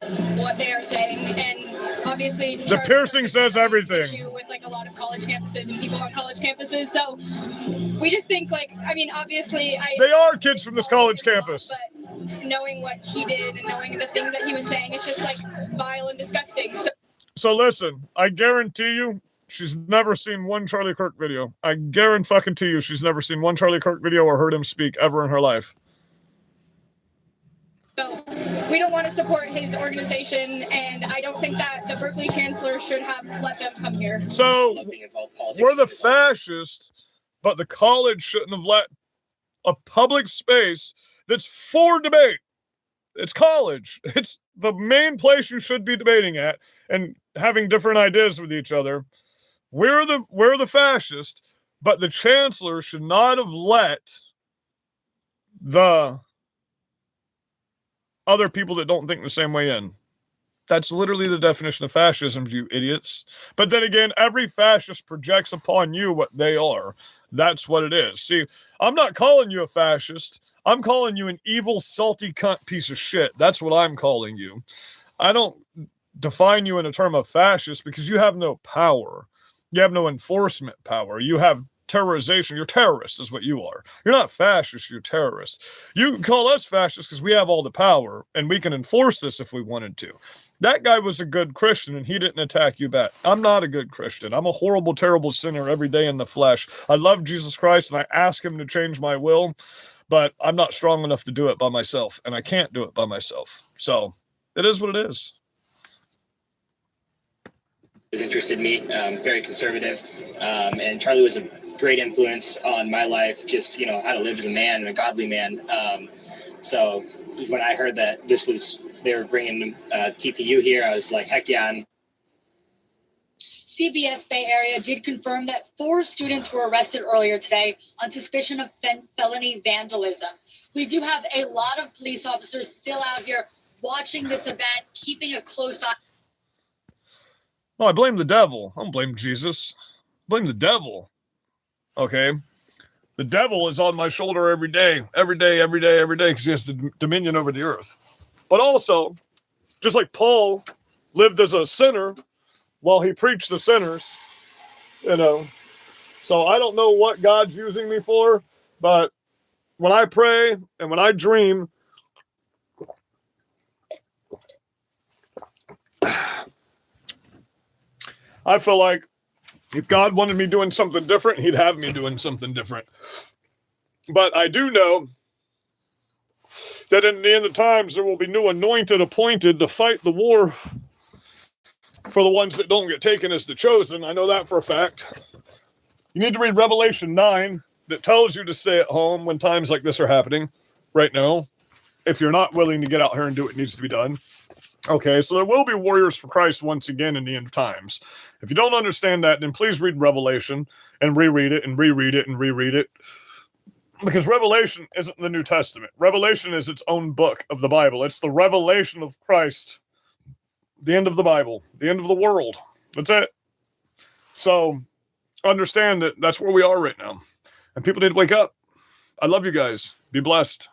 What they are saying, and obviously the piercing says everything. With like a lot of college campuses and people on college campuses, so we just think obviously they are kids from this college campus. But knowing what he did and knowing the things that he was saying, it's just like vile and disgusting. So listen, I guarantee you, she's never seen one Charlie Kirk video. I guarantee you, she's never seen one Charlie Kirk video or heard him speak ever in her life. So we don't want to support his organization, and I don't think that the Berkeley chancellor should have let them come here. So we're the fascists, but the college shouldn't have let a public space that's for debate. It's college. It's the main place you should be debating at and having different ideas with each other. We're the fascists, but the chancellor should not have let the other people that don't think the same way in. That's literally the definition of fascism, you idiots. But then again, every fascist projects upon you what they are. That's what it is. See, I'm not calling you a fascist. I'm calling you an evil, salty cunt piece of shit. That's what I'm calling you. I don't define you in a term of fascist because you have no power. You have no enforcement power. You have terrorization. You're terrorists is what you are. You're not fascist, you're terrorists. You can call us fascists because we have all the power and we can enforce this if we wanted to. That guy was a good Christian and he didn't attack you back. I'm not a good Christian. I'm a horrible, terrible sinner every day in the flesh. I love Jesus Christ and I ask him to change my will, but I'm not strong enough to do it by myself and I can't do it by myself. So it is what it is. Was interested in me, very conservative, and Charlie was a great influence on my life, just, how to live as a man and a godly man. So when I heard that they were bringing TPU here, I was like, heck yeah. CBS Bay Area did confirm that 4 students were arrested earlier today on suspicion of felony vandalism. We do have a lot of police officers still out here watching this event, keeping a close eye. Well, I blame the devil. I don't blame Jesus. I blame the devil. Okay? The devil is on my shoulder every day, because he has dominion over the earth. But also, just like Paul lived as a sinner while he preached to sinners, So I don't know what God's using me for, but when I pray and when I dream, I feel like if God wanted me doing something different, he'd have me doing something different. But I do know that in the end of times, there will be new anointed appointed to fight the war for the ones that don't get taken as the chosen. I know that for a fact. You need to read Revelation 9 that tells you to stay at home when times like this are happening right now. If you're not willing to get out here and do what needs to be done. Okay, so there will be warriors for Christ once again in the end of times. If you don't understand that, then please read Revelation and reread it and reread it and reread it. Because Revelation isn't the New Testament. Revelation is its own book of the Bible. It's the revelation of Christ. The end of the Bible. The end of the world. That's it. So understand that that's where we are right now. And people need to wake up. I love you guys. Be blessed.